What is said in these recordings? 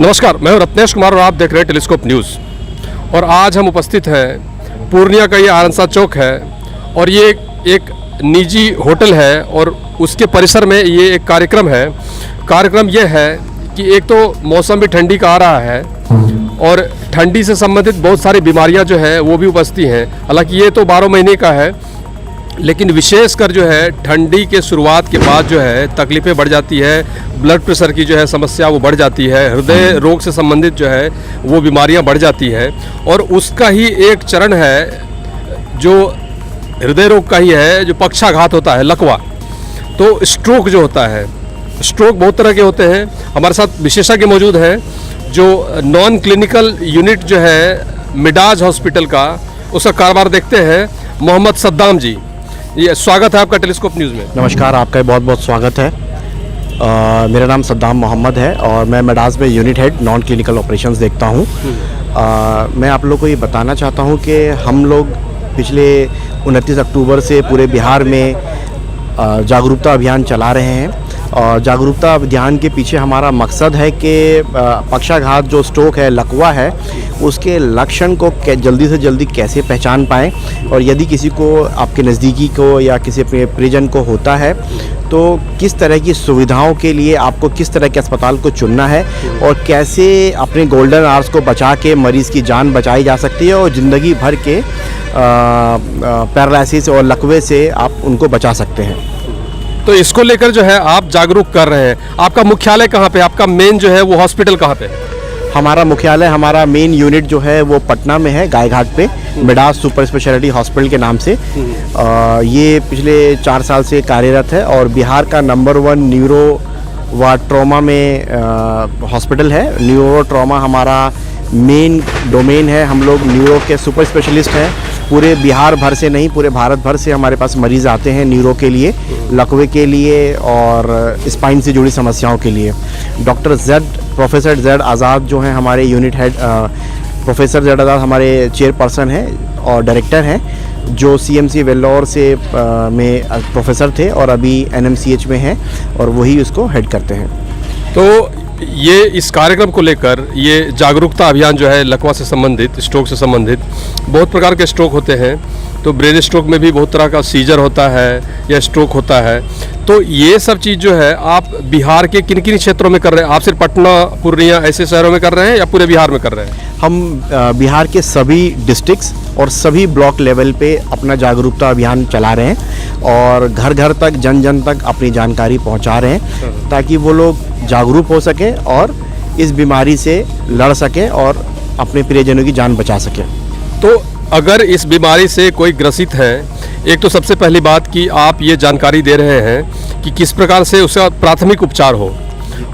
नमस्कार, मैं हूं रत्नेश कुमार और आप देख रहे हैं टेलीस्कोप न्यूज़। और आज हम उपस्थित हैं पूर्णिया का ये आरंसा चौक है और ये एक निजी होटल है और उसके परिसर में ये एक कार्यक्रम है। कार्यक्रम ये है कि एक तो मौसम भी ठंडी का आ रहा है और ठंडी से संबंधित बहुत सारी बीमारियां जो है वो भी उपस्थित हैं। हालांकि ये तो 12 महीने का है, लेकिन विशेषकर जो है ठंडी के शुरुआत के बाद जो है तकलीफ़ें बढ़ जाती है, ब्लड प्रेशर की जो है समस्या वो बढ़ जाती है, हृदय रोग से संबंधित जो है वो बीमारियां बढ़ जाती है। और उसका ही एक चरण है जो हृदय रोग का ही है, जो पक्षाघात होता है, लकवा। तो स्ट्रोक जो होता है, स्ट्रोक बहुत तरह के होते हैं। हमारे साथ विशेषज्ञ मौजूद हैं जो नॉन क्लिनिकल यूनिट जो है मिडाज हॉस्पिटल का, उसका कारोबार देखते हैं, मोहम्मद सद्दाम जी। ये स्वागत है आपका टेलीस्कोप न्यूज़ में। नमस्कार, आपका बहुत बहुत स्वागत है। मेरा नाम सद्दाम मोहम्मद है और मैं मेडास में unit head non clinical operations देखता हूँ। मैं आप लोग को ये बताना चाहता हूँ कि हम लोग पिछले 29 अक्टूबर से पूरे बिहार में जागरूकता अभियान चला रहे हैं। और जागरूकता अभियान के पीछे हमारा मकसद है कि पक्षाघात जो स्ट्रोक है, लकवा है, उसके लक्षण को जल्दी से जल्दी कैसे पहचान पाएँ और यदि किसी को, आपके नज़दीकी को या किसी अपने परिजन को होता है तो किस तरह की सुविधाओं के लिए आपको किस तरह के अस्पताल को चुनना है और कैसे अपने गोल्डन आवर्स को बचा के मरीज़ की जान बचाई जा सकती है और ज़िंदगी भर के पैरालिसिस और लकवे से आप उनको बचा सकते हैं। तो इसको लेकर जो है आप जागरूक कर रहे हैं। आपका मुख्यालय कहाँ पे, आपका मेन जो है वो हॉस्पिटल कहाँ पे? हमारा मुख्यालय, हमारा मेन यूनिट जो है वो पटना में है, गायघाट पे, मिडास सुपर स्पेशलिटी हॉस्पिटल के नाम से। ये पिछले 4 साल से कार्यरत है और बिहार का नंबर 1 न्यूरो व ट्रॉमा में हॉस्पिटल है। न्यूरो ट्रॉमा हमारा मेन डोमेन है। हम लोग न्यूरो के सुपर स्पेशलिस्ट हैं। पूरे बिहार भर से नहीं, पूरे भारत भर से हमारे पास मरीज़ आते हैं न्यूरो के लिए, लकवे के लिए और स्पाइन से जुड़ी समस्याओं के लिए। प्रोफेसर जेड आज़ाद जो हैं हमारे यूनिट हेड, प्रोफेसर जेड आज़ाद हमारे चेयरपर्सन हैं और डायरेक्टर हैं, जो CMC वेल्लोर से में प्रोफेसर थे और अभी NMCH में हैं और वही उसको हेड करते हैं। तो ये इस कार्यक्रम को लेकर ये जागरूकता अभियान जो है लकवा से संबंधित, स्ट्रोक से संबंधित, बहुत प्रकार के स्ट्रोक होते हैं। तो ब्रेन स्ट्रोक में भी बहुत तरह का सीजर होता है या स्ट्रोक होता है। तो ये सब चीज़ जो है आप बिहार के किन किन क्षेत्रों में कर रहे हैं? आप सिर्फ पटना, पूर्णिया ऐसे शहरों में कर रहे हैं या पूरे बिहार में कर रहे हैं? हम बिहार के सभी डिस्ट्रिक्ट्स और सभी ब्लॉक लेवल पे अपना जागरूकता अभियान चला रहे हैं और घर घर तक, जन जन तक अपनी जानकारी पहुंचा रहे हैं ताकि वो लोग जागरूक हो सकें और इस बीमारी से लड़ सकें और अपने प्रियजनों की जान बचा सकें। तो अगर इस बीमारी से कोई ग्रसित है, एक तो सबसे पहली बात कि आप ये जानकारी दे रहे हैं कि किस प्रकार से उसका प्राथमिक उपचार हो,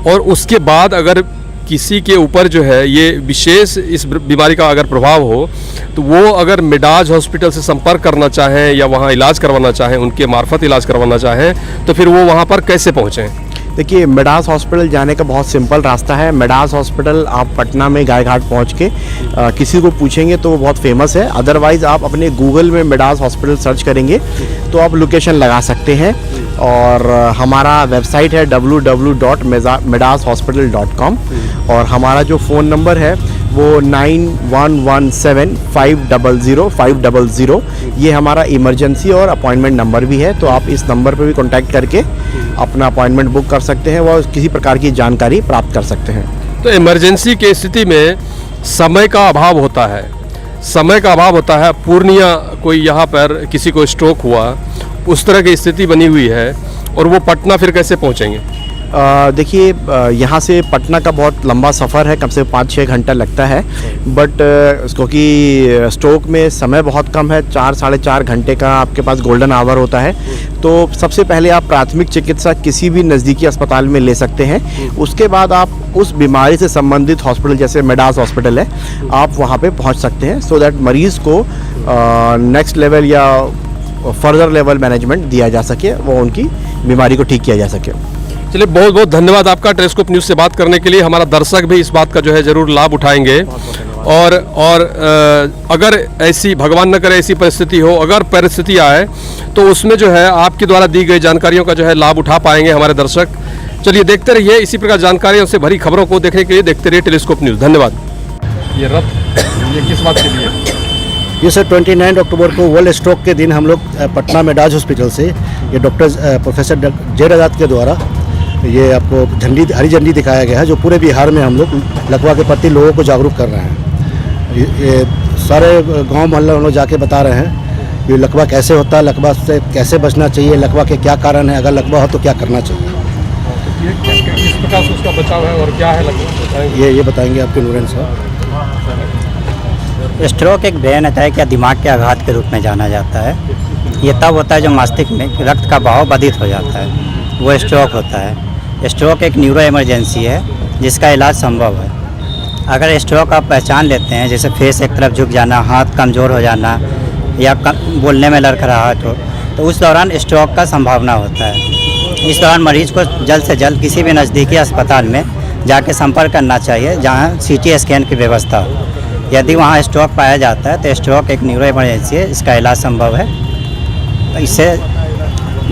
और उसके बाद अगर किसी के ऊपर जो है ये विशेष इस बीमारी का अगर प्रभाव हो तो वो अगर मिडाज हॉस्पिटल से संपर्क करना चाहें या वहाँ इलाज करवाना चाहें, उनके मार्फत इलाज करवाना चाहें, तो फिर वो वहाँ पर कैसे पहुँचें? देखिए, मिडास हॉस्पिटल जाने का बहुत सिंपल रास्ता है। मिडास हॉस्पिटल आप पटना में गायघाट पहुंच के किसी को पूछेंगे तो वो बहुत फेमस है। अदरवाइज़ आप अपने गूगल में मिडास हॉस्पिटल सर्च करेंगे तो आप लोकेशन लगा सकते हैं। और हमारा वेबसाइट है www.medashospital.com और हमारा जो फ़ोन नंबर है वो 9117500500। ये हमारा इमरजेंसी और अपॉइंटमेंट नंबर भी है, तो आप इस नंबर पर भी कॉन्टैक्ट करके अपना अपॉइंटमेंट बुक कर सकते हैं व किसी प्रकार की जानकारी प्राप्त कर सकते हैं। तो इमरजेंसी की स्थिति में समय का अभाव होता है, समय का अभाव होता है। पूर्णिया कोई यहाँ पर किसी को स्ट्रोक हुआ, उस तरह की स्थिति बनी हुई है और वो पटना फिर कैसे पहुँचेंगे? देखिए, यहाँ से पटना का बहुत लंबा सफ़र है, कम से कम 5-6 घंटा लगता है। बट क्योंकि स्ट्रोक में समय बहुत कम है, 4-4.5 घंटे का आपके पास गोल्डन आवर होता है, तो सबसे पहले आप प्राथमिक चिकित्सा किसी भी नज़दीकी अस्पताल में ले सकते हैं। उसके बाद आप उस बीमारी से संबंधित हॉस्पिटल, जैसे मिडास हॉस्पिटल है, आप वहाँ पे पहुँच सकते हैं, सो दैट मरीज़ को नेक्स्ट लेवल या फर्दर लेवल मैनेजमेंट दिया जा सके, वो उनकी बीमारी को ठीक किया जा सके। चलिए, बहुत बहुत धन्यवाद आपका टेलीस्कोप न्यूज़ से बात करने के लिए। हमारा दर्शक भी इस बात का जो है ज़रूर लाभ उठाएंगे। और अगर ऐसी, भगवान न करे ऐसी परिस्थिति हो, अगर परिस्थिति आए तो उसमें जो है आपके द्वारा दी गई जानकारियों का जो है लाभ उठा पाएंगे हमारे दर्शक। चलिए देखते रहिए इसी प्रकार जानकारियों से भरी खबरों को देखने के लिए देखते रहिए टेलीस्कोप न्यूज़। धन्यवाद। ये रथ ये किस बात के लिए? ये सर 29 अक्टूबर को वर्ल्ड स्ट्रोक के दिन हम लोग पटना मेडाज हॉस्पिटल से ये डॉक्टर प्रोफेसर जे रजात के द्वारा ये आपको हरी झंडी दिखाया गया है, जो पूरे बिहार में हम लोग लकवा के प्रति लोगों को जागरूक कर रहे हैं। ये सारे गांव मोहल्ले हम लोग जाके बता रहे हैं ये लकवा कैसे होता है, लकवा से कैसे बचना चाहिए, लकवा के क्या कारण है, अगर लकवा हो तो क्या करना चाहिए। किस प्रकार से उसका बचाव है और क्या है लगभग ये बताएंगे आपके नूरन साहब। स्ट्रोक एक ब्रेन अटैक या दिमाग के आघात के रूप में जाना जाता है। ये तब होता है जब मस्तिष्क में रक्त का बहाव बाधित हो जाता है, वो स्ट्रोक होता है। स्ट्रोक एक न्यूरो इमरजेंसी है जिसका इलाज संभव है। अगर स्ट्रोक आप पहचान लेते हैं, जैसे फेस एक तरफ झुक जाना, हाथ कमज़ोर हो जाना या बोलने में लड़खड़ाहट हो, तो उस दौरान स्ट्रोक का संभावना होता है। इस दौरान मरीज को जल्द से जल्द किसी भी नज़दीकी अस्पताल में जाके संपर्क करना चाहिए जहां CT स्कैन की व्यवस्था हो। यदि वहां स्ट्रोक पाया जाता है तो स्ट्रोक एक न्यूरो इमरजेंसी है, इसका इलाज संभव है। इससे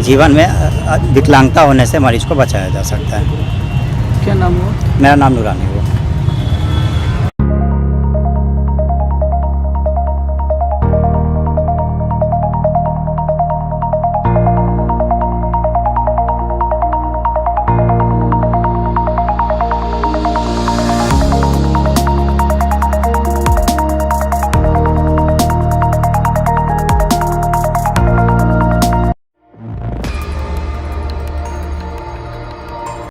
जीवन में विकलांगता होने से मरीज को बचाया जा सकता है। क्या नाम हुआ? मेरा नाम नूरानी हुआ।